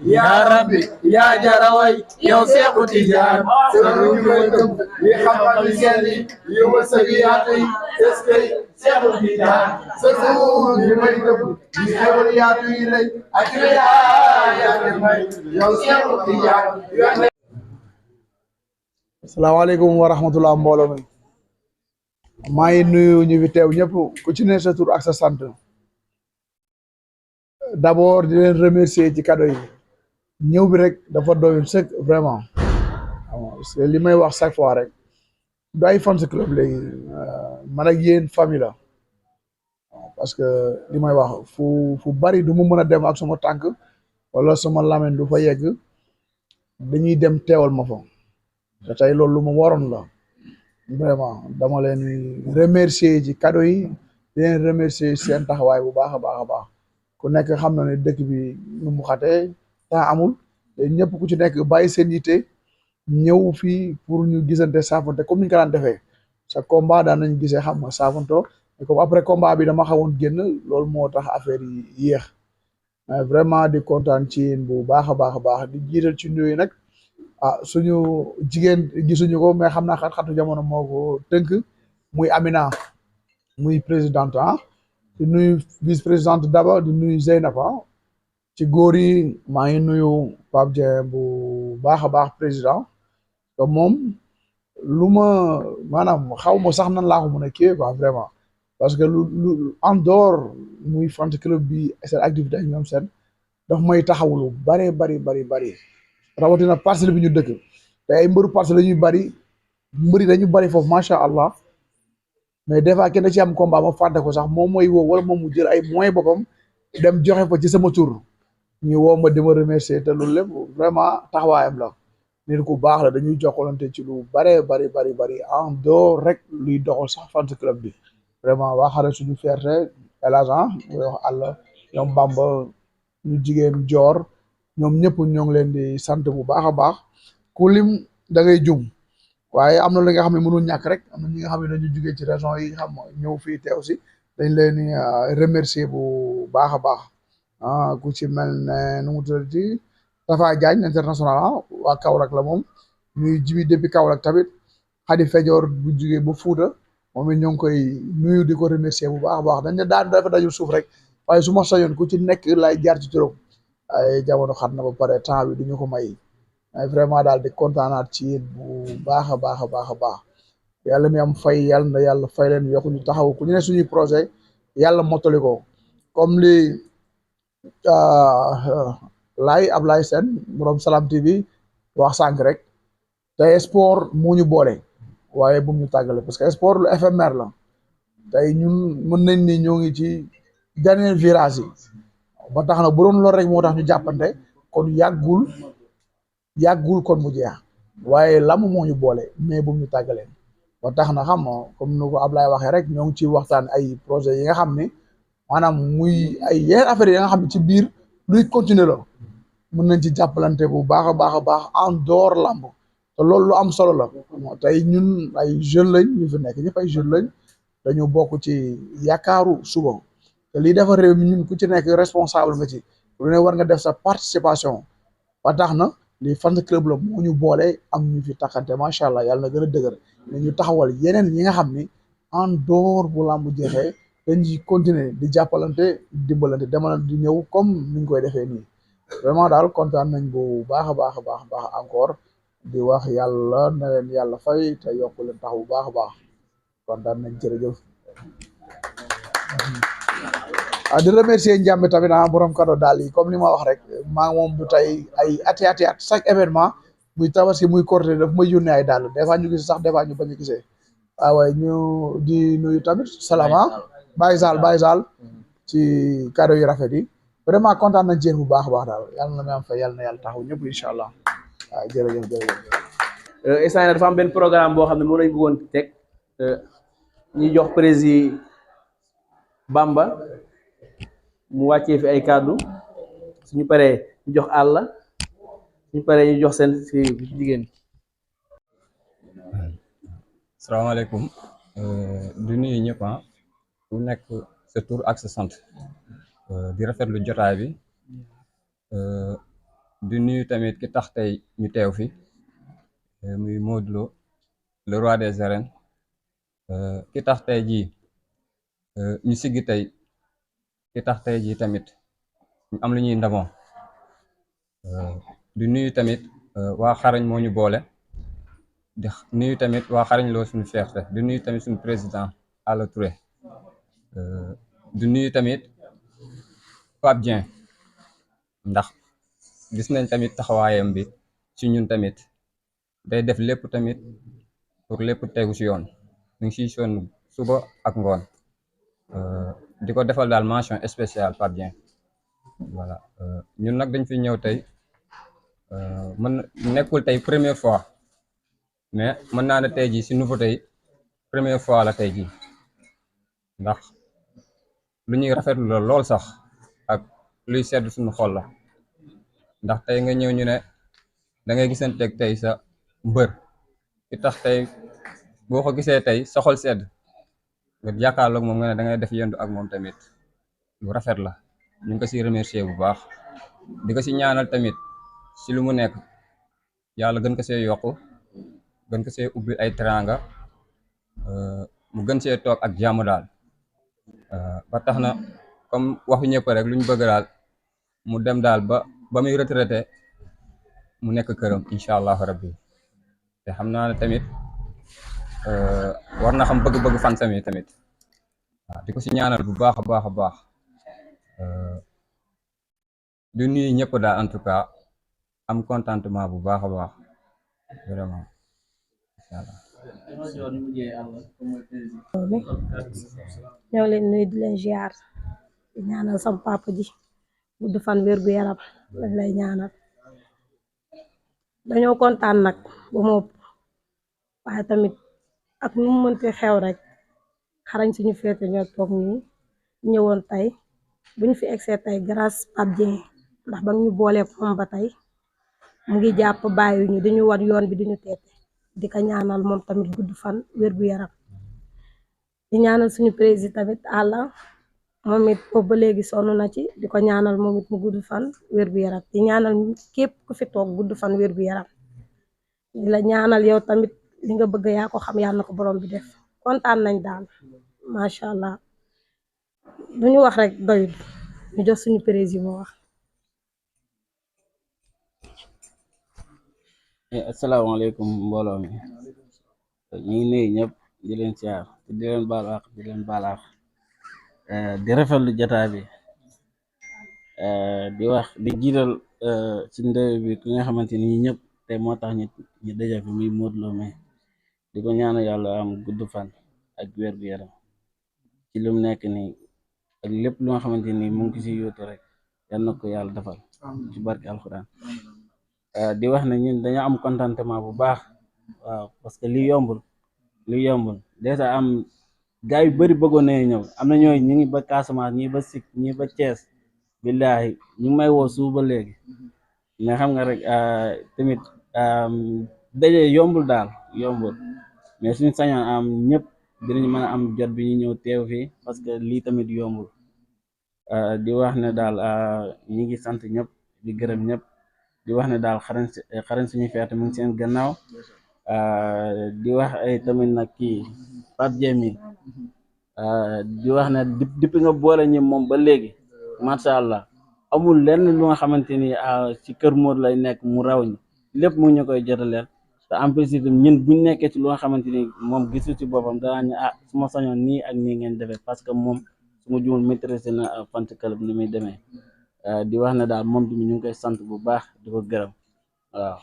Ya Rabbi ya jaraway yow Seexu Tijaan sunu li xam-xam yi seen yi wasagiyaatu yi eskay Seexu Tijaan sunu li may dëbb li xewal yaatu yi lay ak yaa may yow Seexu Tijaan. Asalaamaaleykum wa rahmatullah mbooloo mi maa ngi nuyu ñu fi teew ñëpp ku ci ne sa tur ak sa sant d'abord di leen remercier ci cadeau yi ñëw bi rek dafa doyul sëkk vraiment parce que li may wax chaque fois rek du ay fans club léegi man ak yéen famille la parce que li may wax fu bari du mu mën a dem ak sama tànk wala sama lamen du fa yegg dañuy dem teewal ma fa te tey loolu lu ma waroon la vraiment dama leen remercier ci cadeau yi di leen remercier seen taxawaay bu baax a baax a baax ku nekk xam na ne dëkk bi nu mu xatee temps amul te ñëpp ku ci nekk bàyyi seen yitte ñëw fii pour ñu gisante saafante comme ni ñu ko daan defee sa combat daan nañ gisee xam nga saafanto mais comme après combat bi dama xawoon génn loolu moo tax affaire yi yéex mais vraiment di kontaan ci yéen bu baax a baax a baax di jiital ci nuyu nag suñu jigéen gisuñu ko mais xam naa xat-xatu jamono moo ko tënk muy Amina muy présidente di nuyu vice présidente Daba di nuyu Zeynab ci góor yi maa ngi nuyu Pape Dieng bu baax a baax président te moom lu ma maanaam xaw ma sax nan laa ko mën a kii quoi vraiment parce que lu en dehors muy fan club bi seen activité ak ñoom seen daf may taxawulu bari rawatina parcelle bi ñu dëkk te ay mbëru parcelle la ñuy bari mbëri dañu bari foofu macha allah mais des fois kenn ci am combat ma fàtte ko sax moom mooy woo wala moom mu jël ay moyens boppam dem joxe fa ci sama tur ñu woo ma di ma remercier te loolu lépp vraiment taxawaayam la nit ku baax la dañuy jokkalante ci lu bari en dehors rek luy doxal sax fan club bi vraiment waa xare suñu fierté élagant muy wax àll ñoom Bamba ñu jigéen joor ñoom ñëpp ñoo ngi leen di sant bu baax a baax ku lim da ngay jum waaye am na li nga xam ne mënul ñàkk rek am na ñi nga xam ne dañu jugee ci région yi xam ñëw fii teew si dañ leen di remercier bu baax a baax ku ci mel ne nu mu tuddati Tafa Diagne international waa Kaolack la moom ñuy jibi depuis Kaolack tamit Xadi Fejoor bu jugee ba Fuuta moom it ñoo ngi koy nuyu di ko remercier bu baax a baax dañ ne daan dafa dajul suuf rek waaye su ma sañoon ku ci nekk lay jaar ci turam ay jamono xat na ba pare temps bi duñu ko may vraiment daal di kontaanaat ci yéen bu baax a baax yàlla mi am fay yàlla na yàlla fay leen yokku ñu taxaw ku ñu ne suñuy projet yàlla mottali ko comme li Ablaye Sène borom Salam TV wax sànq rek tey sport moo ñu boole waaye bu ñu tàggale parce que sport lu éphémère la tey ñun mën nañ ni ñoo ngi ci dernier virage yi ba tax na bu doon loolu rek moo tax ñu jàppante kon yàggul kon mu jeex waaye lamb moo ñu boole mais bu ñu tàggalee ba tax na xam comme nu ko Ablaye waxee rek ñoo ngi ci waxtaan ay projet yi nga xam ne maanaam muy ay yeneen affaires yi nga xam ne ci biir luy continuer la mën nañ ci jàppalante bu baax a baax en dehors lamb te loolu lu am solo la tey ñun ay jeunes lañ ñu fi nekk ñëpp ay jeunes lañ dañu bokk ci yaakaaru suba te lii dafa réew mi ñun ku ci nekk responsable nga ci lu ne war nga def sa participation ba tax na lii fan club la moo ñu boole am ñu fi taxante macha allah yàlla na gën a dëgër mais ñu taxawal yeneen yi nga xam ni en dehors bu làmb jeexee dañuy continuer di jàppalante dimbalante demalante di ñëw comme ni ñu koy defee nii vraiment daal kontaan nañ bu baax a baax encore di wax yàlla na leen yàlla fay te yokk leen tax bu baax a baax kontaan nañ jërëjëf. di remercier Ndiamé tamit borom cadeau daal yi comme li ma wax rek maa ngi moom du tey ay ati at chaque événement muy tabaski muy Korité daf may yónnee ay daal des fois ñu gis sax des fois ñu bañ a gisee waaye ñu di nuyu tamit salama Baye Sall ci cadeau yu rafet yi vraiment kontaan nañ ci yéen bu baax a baax daal yàlla na may am fa yàlla na yàlla taxaw ñëpp incha allah. waaw jërëjëf jërëjëf. instant yii dafa am benn programme boo xam ne moom lañ bëggoon teg ñuy jox président Bamba mu wàccee fi ay kàddu suñu paree ñu jox àlla suñu paree ñu jox seen si jigéen. salaamaaleykum di nuyu ñëpp ku nekk sa tur ak sa sant di rafetlu jotaay bi di nuyu tamit ki tax tey ñu teew fi muy Modou Lo le roi des arènes ki tax tey jii ñu siggi tey ki tax tey jii tamit ñu am lu ñuy ndamoo di nuyu tamit waa xarañ moo ñu boole di nuyu tamit waa xarañ loo suñu fierté di nuyu tamit suñu président Alla Touré di nuyu tamit Pape Dieng ndax gis nañ tamit taxawaayam bi ci ñun tamit day def lépp tamit pour lépp tegu ci yoon ñu ngi ciy sonn suba ak ngoon di ko defal daal mention spéciale Pape Dieng voilà ñun nag dañ fi ñëw tey mën nekkul tey première fois mais mën naa ne tey jii ci nouveauté yi première fois la tey jii ndax lu ñuy rafetlu la lool sax ak luy sedd suñu xol la ndax tey nga ñëw ñu ne da ngay gisanteeg tey sa mbër ki tax tey boo ko gisee tey sa xol sedd nga jàkkaarloog moom nga ne da ngay def yendu ak moom tamit lu rafet la ñu ngi ko ci remercier bu baax di ko ci ñaanal tamit ci lu mu nekk yàlla gën ko see yokku gën ko see ubbi ay teranga mu gën see toog ak jàmm daal ba tax na comme waxu ñëpp rek lu ñu bëgg daal mu dem daal ba muy retraité mu nekk këram incha allahu rabbi te xam naa ne tamit war na xam bëgg-bëgg fan sami tamit waaw di ko ci ñaanal bu baax a baax a baax di nuyu ñëpp daal en tout cas am contentement bu baax a baax vraiment incha allah. ñoo leen nuyu di leen ziar di ñaanal sam papa ji gudd fan wér gu yaram lañ lay ñaanal dañoo kontaan nag ba mu ëpp waaye tamit ak nu mu mënti xew rek xarañ suñu féete ñoo toog nii ñëwoon tey buñ fi egsee tey grâce Pape Dieng ndax ba ñu boolee moom ba tey mu ngi jàpp bàyyi ñu diñu war yoon bi diñu teete di ko ñaanal moom tamit gudd fan wér gu yaram di ñaanal suñu président tamit Alla moom it boobu ba léegi sonn na ci di ko ñaanal moom it mu gudd fan wér gu yaram di ñaanal képp ku fi toog gudd fan wér gu yaram di la ñaanal yow tamit li nga bëgg yaa ko xam yàlla na ko borom bi def kontaan nañ daal macha allah lu ñu wax rek doyul ñu jox suñu président mu wax. asalaamaaleykum mbooloo mi ñu ngi nuyu ñëpp di leen siyaar di leen baal wax di leen baal wax di rafetlu jotaay bi di wax di jiital ci ndëw bi ki nga xamante ni ñëpp te moo tax ñu daje fi muy Modou Lo mi di ko ñaanal yàlla am gudd fan ak wér gu yaram ci lu mu nekk nii ak lépp lu nga xamante ni mu ngi ci yóotu rek yal na ko yàlla defal ci barke alxuraan di wax ne ñun dañoo am contentement bu baax waaw parce que li yombul déjà am gars yu bari bëggoon nañu ñëw am na ñooy ñu ngi ba Casamance ñii ba Sik ñii ba Thiès billaahi ñu ngi may woo suuf ba léegi mais xam nga rek tamit daje yombul daal yombul mais suñu sañoon am ñëpp dinañ mën a am jot bi ñu ñëw teew fii parce que lii tamit yombul di wax ne daal ñi ngi sant ñëpp di gërëm ñëpp di wax ne daal xarañ suñu feete mu ngi seen gannaaw di wax ay tamit nag kii Pape Dieng di wax ne depuis nga boole ñi moom ba léegi macha allah amul lenn lu nga xamante ni ci kër Modou lay nekk mu raw ñi lépp mu ñu koy jotaleel te en plus ñun buñ nekkee ci lu nga xamante ni moom gisul ci boppam danaa ñu su ma sañoon nii ak nii ngeen defee parce que moom su ma jumul maîtrisé na fan club ni muy demee di wax ne daal moom tamit ñu ngi koy sant bu baax di ko gërëm waaw.